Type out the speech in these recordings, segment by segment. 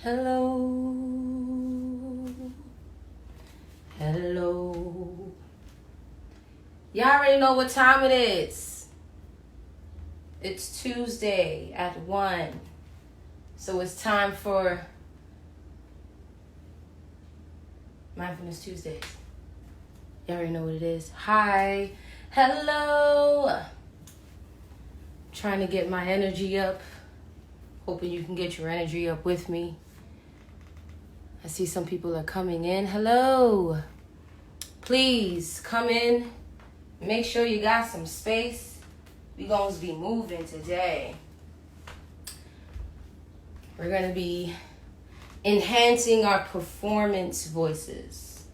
Hello. Hello. Y'all already know what time it is. It's Tuesday at 1. So it's time for Mindfulness Tuesdays. Y'all already know what it is. Hi. Hello. Trying to get my energy up. Hoping you can get your energy up with me. I see some people are coming in. Hello. Please come in. Make sure you got some space. We're going to be moving today. We're going to be enhancing our performance voices.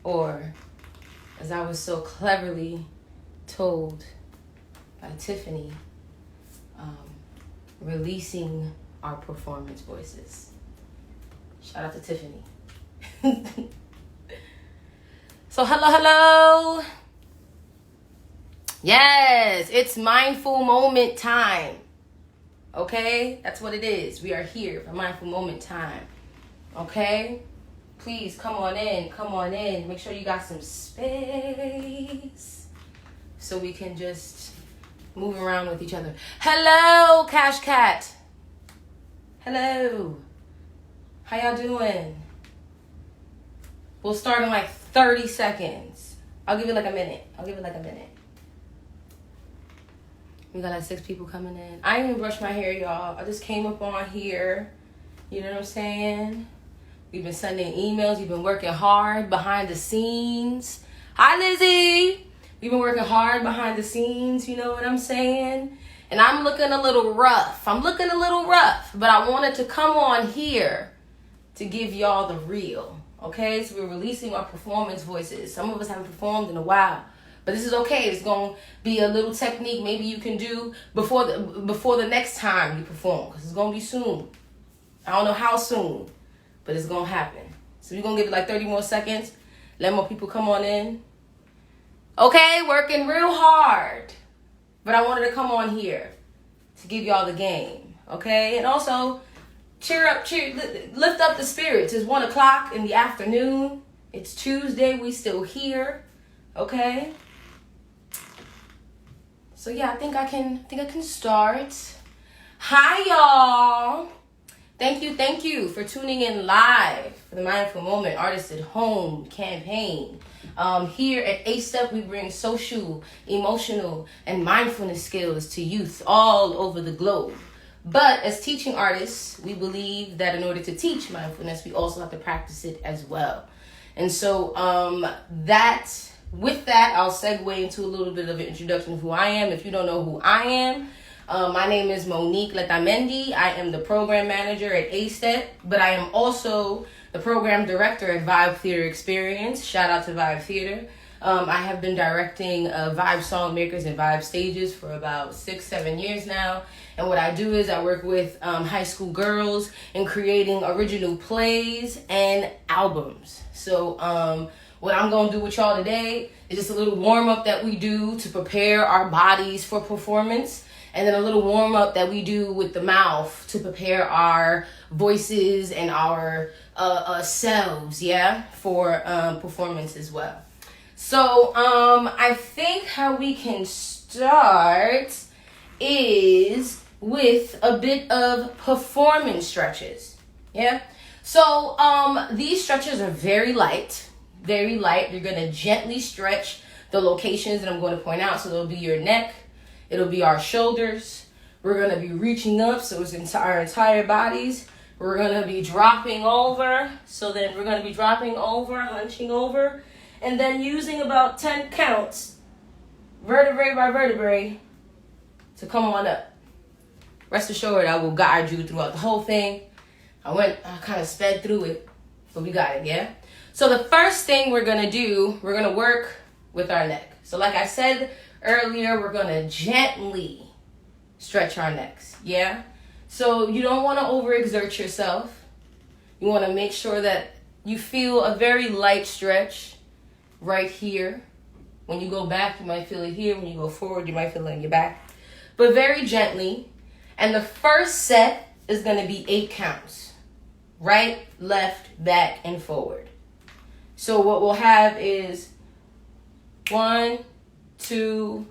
Or, as I was so cleverly told by Tiffany, releasing our performance voices. Shout out to Tiffany. So hello. Yes, it's mindful moment time. Okay? That's what it is. We are here for mindful moment time. Okay? Please come on in. Make sure you got some space so we can just move around with each other. Hello, Cash Cat. Hello. How y'all doing? We'll start in like 30 seconds. I'll give it like a minute. We got like 6 people coming in. I didn't even brush my hair, y'all. I just came up on here. You know what I'm saying? We've been sending emails. We've been working hard behind the scenes. Hi, Lizzie. We've been working hard behind the scenes. You know what I'm saying? And I'm looking a little rough. But I wanted to come on here to give y'all the real. Okay? So we're releasing our performance voices. Some of us haven't performed in a while. But this is okay. It's going to be a little technique maybe you can do before the next time you perform. Because it's going to be soon. I don't know how soon. But it's going to happen. So we're going to give it like 30 more seconds. Let more people come on in. Okay? Working real hard. But I wanted to come on here to give y'all the game. Okay? And also, lift up the spirits. It's 1 o'clock in the afternoon. It's Tuesday. We still here. Okay? So yeah, I think I can start. Hi y'all. Thank you for tuning in live for the Mindful Moment Artists at Home campaign. Here at A-Step, we bring social, emotional, and mindfulness skills to youth all over the globe. But as teaching artists, we believe that in order to teach mindfulness, we also have to practice it as well. And so with that, I'll segue into a little bit of an introduction of who I am. If you don't know who I am, my name is Monique Letamendi. I am the program manager at A-Step, but I am also the program director at Vibe Theater Experience. Shout out to Vibe Theater. I have been directing Vibe Song Makers and Vibe Stages for about 6-7 years now. And what I do is I work with high school girls in creating original plays and albums. So what I'm going to do with y'all today is just a little warm-up that we do to prepare our bodies for performance. And then a little warm-up that we do with the mouth to prepare our voices and our selves, for performance as well. So I think how we can start is with a bit of performance stretches, So these stretches are very light. Very light. You're going to gently stretch the locations that I'm going to point out. So it'll be your neck. It'll be our shoulders. We're going to be reaching up. So it's our entire bodies. We're going to be dropping over. So then we're going to be dropping over, hunching over. And then using about 10 counts, vertebrae by vertebrae, to come on up. Rest assured, I will guide you throughout the whole thing. I kind of sped through it. But we got it, So the first thing we're going to do, we're going to work with our neck. So like I said earlier, we're going to gently stretch our necks, So you don't want to overexert yourself. You want to make sure that you feel a very light stretch right here. When you go back, you might feel it here. When you go forward, you might feel it in your back. But very gently. And the first set is going to be 8 counts. Right, left, back, and forward. So what we'll have is 1, 2,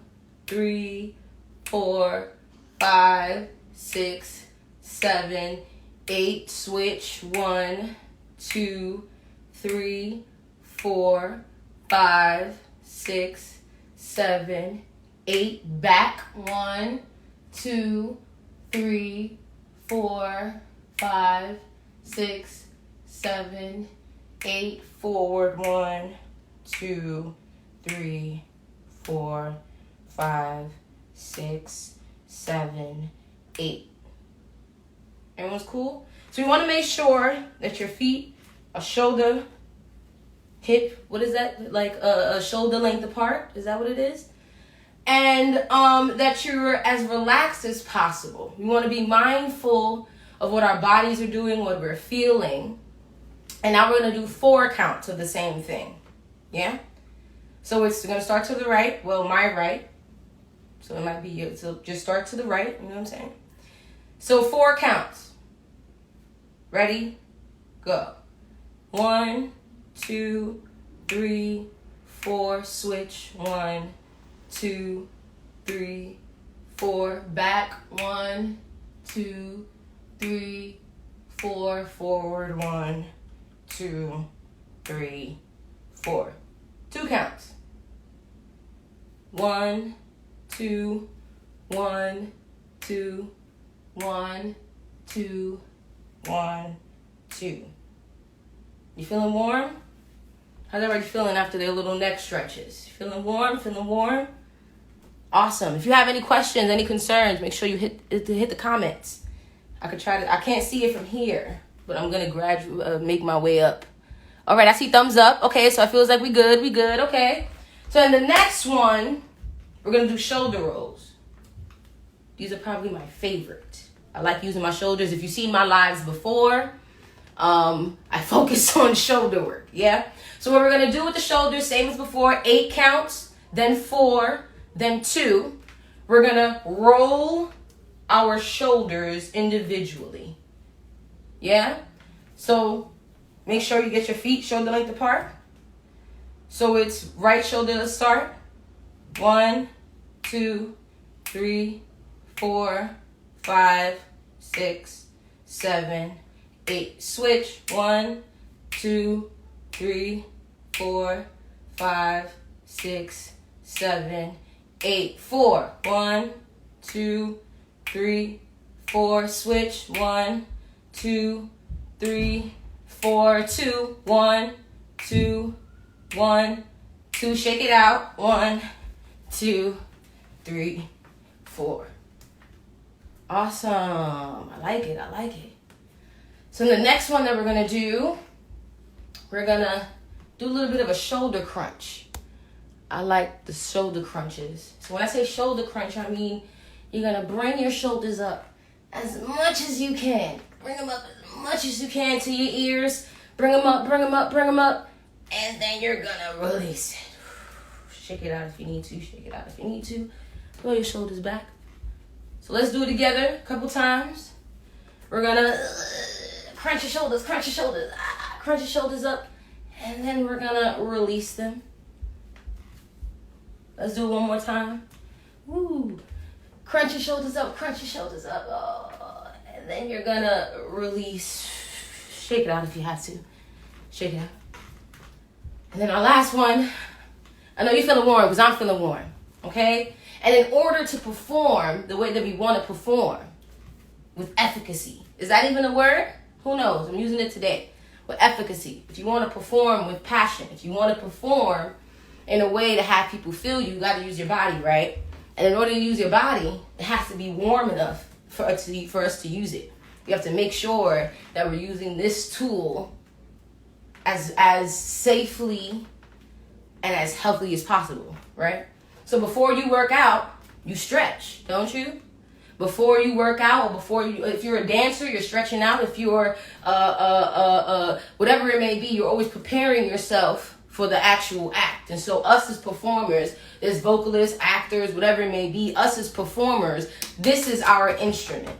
3, 4, 5, 6, 7, 8. Switch. 1, 2, 3, 4, 5, 6, 7, 8. Back. 1, 2, 3, 4, 5, 6, 7, 8. Forward. 1, 2, 3, 4, 5, 6, 7, 8. Everyone's cool? So you want to make sure that your feet are shoulder, hip, what is that? Like a shoulder length apart. Is that what it is? And that you're as relaxed as possible. We want to be mindful of what our bodies are doing, what we're feeling. And now we're going to do 4 counts of the same thing. Yeah? So it's going to start to the right. Well, my right. So it might be, so just start to the right. You know what I'm saying? So 4 counts. Ready? Go. 1, 2, 3, 4. Switch. 1, 2, 3, 4. Back. 1, 2, 3, 4. Forward. 1, 2, 3, 4. 2 counts. 1, 2, 1, 2, 1, 2, 1, 2. You feeling warm? How's everybody feeling after their little neck stretches? Feeling warm? Feeling warm? Awesome. If you have any questions, any concerns, make sure you hit the comments. I can't see it from here, but I'm gonna make my way up. All right, I see thumbs up. Okay, so it feels like we good. Okay. So in the next one, we're gonna do shoulder rolls. These are probably my favorite. I like using my shoulders. If you've seen my lives before, I focus on shoulder work, yeah? So what we're gonna do with the shoulders, same as before, 8 counts, then 4, then 2. We're gonna roll our shoulders individually, yeah? So make sure you get your feet shoulder length apart. So it's right shoulder to start. 1, 2, 3, 4, 5, 6, 7, 8. Switch. 1, 2, 3, 4, 5, 6, 7, 8. 4. 1, 2, 3, 4. Switch. 1, 2, 3, 4. 2. 1, 2, 1, 2. Shake it out. 1, 2, 3, 4. Awesome. I like it. So the next one that we're going to do, we're going to do a little bit of a shoulder crunch. I like the shoulder crunches. So when I say shoulder crunch, I mean you're going to bring your shoulders up as much as you can. Bring them up as much as you can to your ears. Bring them up. And then you're going to release it. Shake it out if you need to. Roll your shoulders back. So let's do it together a couple times. We're going to crunch your shoulders. Crunch your shoulders up. And then we're going to release them. Let's do it one more time. Woo. Crunch your shoulders up. Oh. And then you're going to release. Shake it out if you have to. Shake it out. And then our last one. I know you're feeling warm because I'm feeling warm. Okay? And in order to perform the way that we want to perform with efficacy. Is that even a word? Who knows? I'm using it today. With efficacy. If you want to perform with passion. If you want to perform in a way to have people feel you got to use your body, right? And in order to use your body, it has to be warm enough for us to use it. We have to make sure that we're using this tool as safely and as healthy as possible, right? So before you work out, you stretch, don't you? Before you work out, or if you're a dancer, you're stretching out. If you're whatever it may be, you're always preparing yourself for the actual act. And so us as performers, as vocalists, actors, whatever it may be, us as performers, this is our instrument.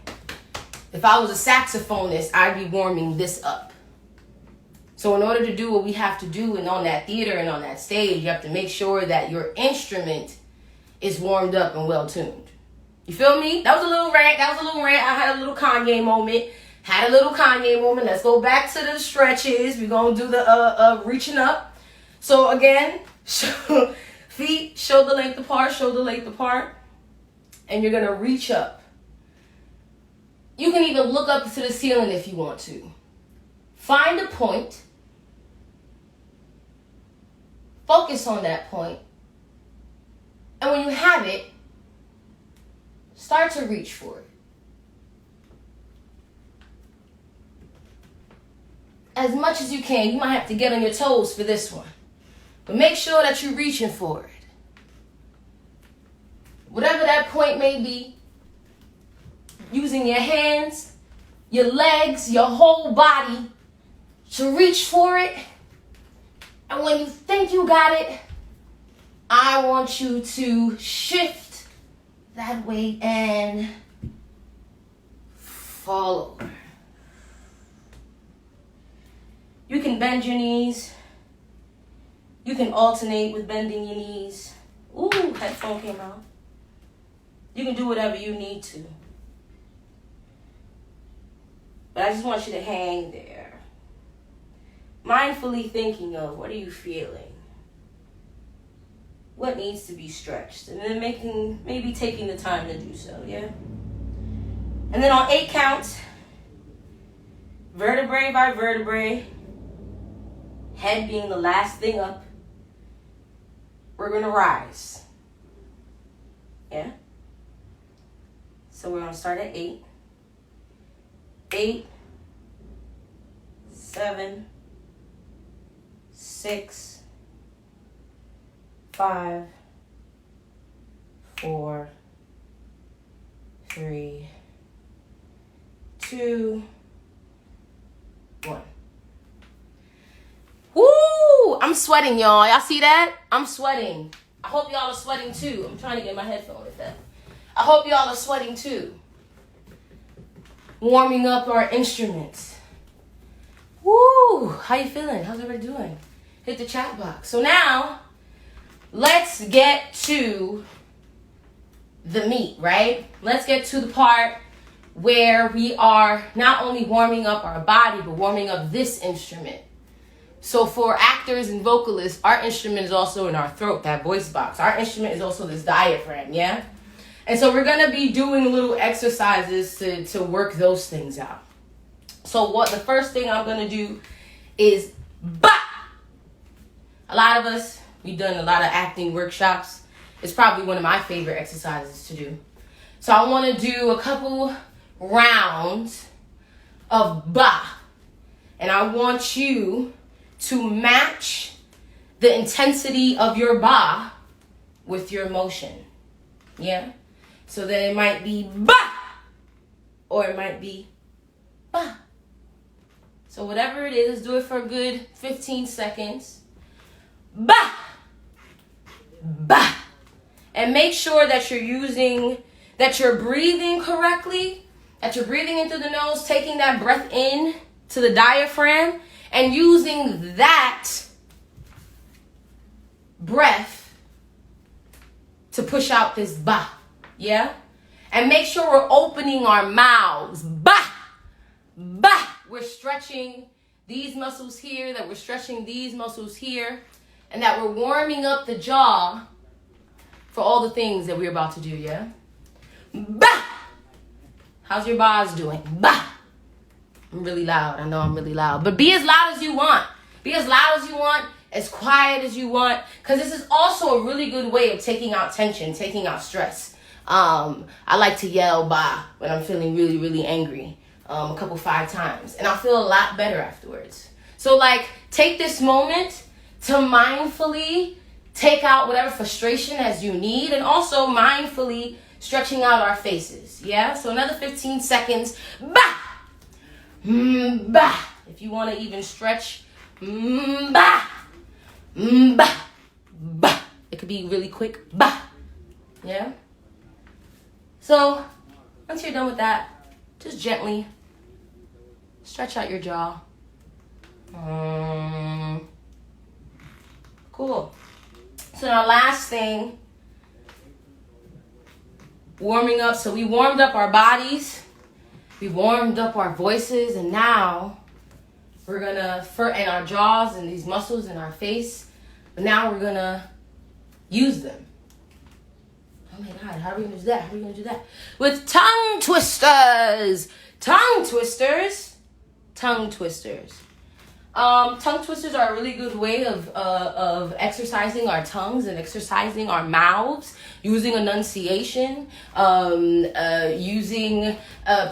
If I was a saxophonist, I'd be warming this up. So in order to do what we have to do and on that theater and on that stage, you have to make sure that your instrument is warmed up and well tuned. You feel me? That was a little rant. I had a little Kanye moment. Let's go back to the stretches. We're going to do the reaching up. So again, feet shoulder length apart. And you're going to reach up. You can even look up to the ceiling if you want to. Find a point. Focus on that point. And when you have it, start to reach for it. As much as you can. You might have to get on your toes for this one. But make sure that you're reaching for it. Whatever that point may be, using your hands, your legs, your whole body to reach for it. And when you think you got it, I want you to shift that weight and fall over. You can bend your knees. You can alternate with bending your knees. Ooh, headphone came out. You can do whatever you need to. But I just want you to hang there. Mindfully thinking of what are you feeling? What needs to be stretched? And then maybe taking the time to do so, yeah? And then on 8 counts, vertebrae by vertebrae, head being the last thing up, we're going to rise. Yeah? So we're going to start at 8. 8, 7, 6, 5, 4, 3, 2, 1. Woo! I'm sweating, y'all. Y'all see that? I'm sweating. I hope y'all are sweating too. I'm trying to get my headphone with that. I hope y'all are sweating too. Warming up our instruments. Woo! How you feeling? How's everybody doing? Hit the chat box. So now, let's get to the meat, right? Let's get to the part where we are not only warming up our body, but warming up this instrument. So for actors and vocalists, our instrument is also in our throat, that voice box. Our instrument is also this diaphragm, yeah? And so we're going to be doing little exercises to work those things out. So the first thing I'm going to do is ba. A lot of us, we've done a lot of acting workshops. It's probably one of my favorite exercises to do. So I want to do a couple rounds of ba. And I want you to match the intensity of your ba with your emotion. Yeah? So then it might be ba, or it might be ba. So whatever it is, do it for a good 15 seconds. Ba, ba. And make sure that you're breathing correctly, that you're breathing in through the nose, taking that breath in to the diaphragm, and using that breath to push out this ba. Yeah? And make sure we're opening our mouths. Ba! Ba! We're stretching these muscles here, that we're stretching these muscles here, and that we're warming up the jaw for all the things that we're about to do, yeah? Ba! How's your bars doing? Ba! I'm really loud. I know I'm really loud. But be as loud as you want. Be as loud as you want, as quiet as you want, because this is also a really good way of taking out tension, taking out stress. I like to yell ba when I'm feeling really, really angry, 5 times, and I'll feel a lot better afterwards. So take this moment to mindfully take out whatever frustration as you need, and also mindfully stretching out our faces. Yeah. So another 15 seconds. Ba, ba. If you want to even stretch, ba, Ba, ba. It could be really quick. Ba. Yeah? So, once you're done with that, just gently stretch out your jaw. Cool. So now last thing, warming up. So we warmed up our bodies, we warmed up our voices, and now we're gonna, and our jaws and these muscles in our face, but now we're gonna use them. Oh my God, how are we gonna do that? How are we gonna do that? With tongue twisters! Tongue twisters! Tongue twisters. Tongue twisters are a really good way of exercising our tongues and exercising our mouths, using enunciation, using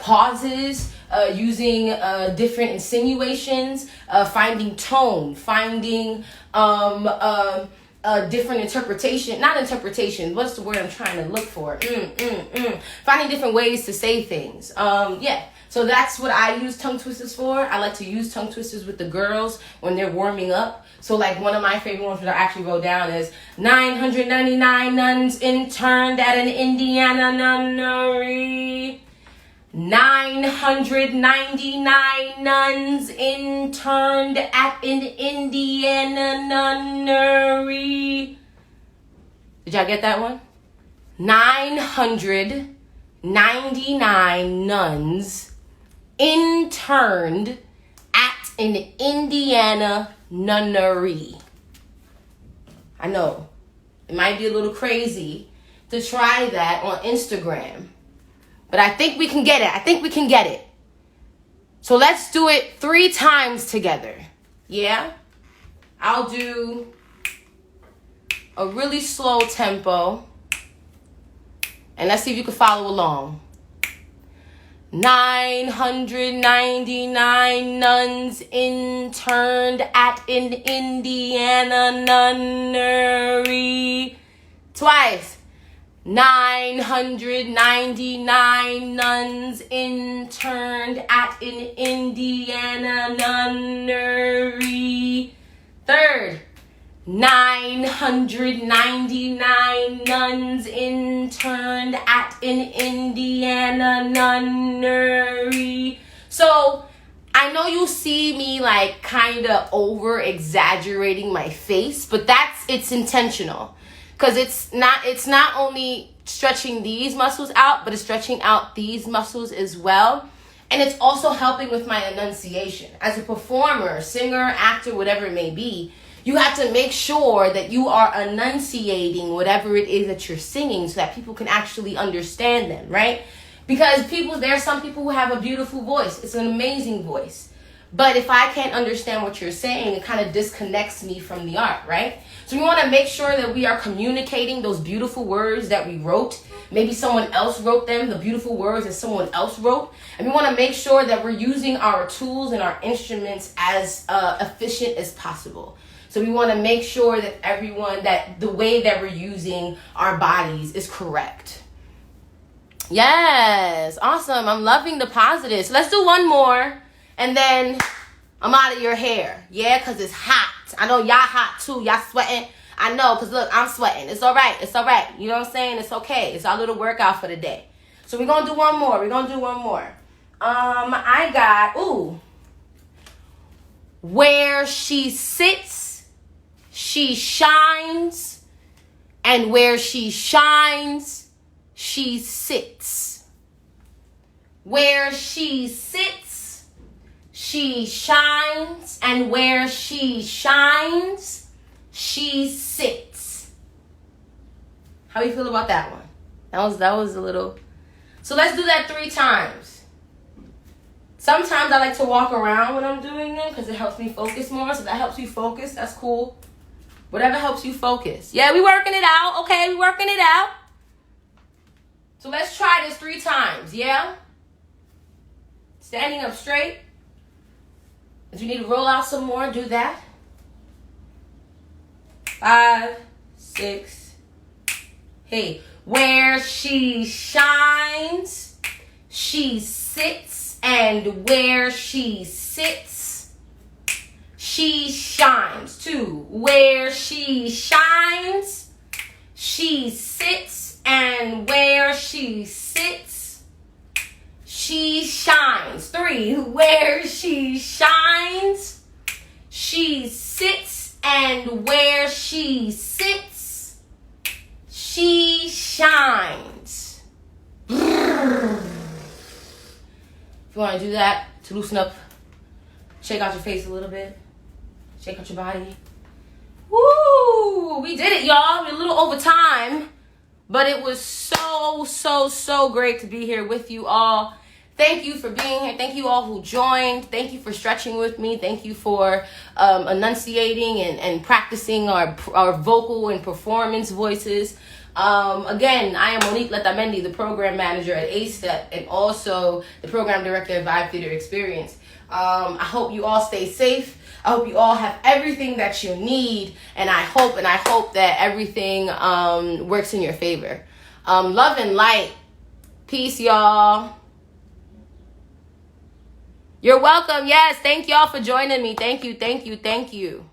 pauses, using different insinuations, finding tone, finding different interpretation, not interpretation, what's the word I'm trying to look for? Finding different ways to say things. Yeah. So that's what I use tongue twisters for. I like to use tongue twisters with the girls when they're warming up. So like one of my favorite ones that I actually wrote down is 999 nuns interned at an Indiana nunnery. 999 nuns interned at an Indiana nunnery. Did y'all get that one? 999 nuns interned at an Indiana nunnery. I know, it might be a little crazy to try that on Instagram, but I think we can get it. I think we can get it. So let's do it 3 times together. Yeah? I'll do a really slow tempo, and let's see if you can follow along. 999 nuns interned at an Indiana nunnery. Twice. 999 nuns interned at an Indiana nunnery. Third. 999 nuns interned at an Indiana nunnery. So I know you see me like kind of over exaggerating my face, but it's intentional, because it's not only stretching these muscles out, but it's stretching out these muscles as well. And it's also helping with my enunciation. As a performer, singer, actor, whatever it may be, you have to make sure that you are enunciating whatever it is that you're singing so that people can actually understand them, right? Because there are some people who have a beautiful voice. It's an amazing voice. But if I can't understand what you're saying, it kind of disconnects me from the art, right? So we want to make sure that we are communicating those beautiful words that we wrote. Maybe someone else wrote them, the beautiful words that someone else wrote. And we want to make sure that we're using our tools and our instruments as efficient as possible. So we want to make sure that that the way that we're using our bodies is correct. Yes, awesome. I'm loving the positives. So let's do one more, and then I'm out of your hair. Yeah, because it's hot. I know y'all hot too. Y'all sweating. I know, because look, I'm sweating. It's all right. It's all right. You know what I'm saying? It's okay. It's our little workout for the day. So we're going to do one more. I got, where she sits, she shines, and where she shines, she sits. Where she sits, she shines, and where she shines, she sits. How do you feel about that one? That was a little. So let's do that 3 times. Sometimes I like to walk around when I'm doing them because it helps me focus more. So that helps you focus. That's cool. Whatever helps you focus. Yeah, we working it out. Okay, we working it out. So let's try this 3 times, yeah? Standing up straight. If you need to roll out some more, do that. 5, 6. Hey, where she shines, she sits, and where she sits, she shines. 2, where she shines, she sits, and where she sits, she shines. 3, where she shines, she sits, and where she sits, she shines. If you want to do that to loosen up, shake out your face a little bit, shake out your body. Woo! We did it, y'all. We're a little over time, but it was so great to be here with you all. Thank you for being here. Thank you all who joined. Thank you for stretching with me. Thank you for enunciating and practicing our vocal and performance voices. Again, I am Monique Letamendi, the program manager at A-Step and also the program director at Vibe Theater Experience. I hope you all stay safe. I hope you all have everything that you need, and I hope that everything works in your favor. Love and light. Peace, y'all. You're welcome. Yes, thank y'all for joining me. Thank you.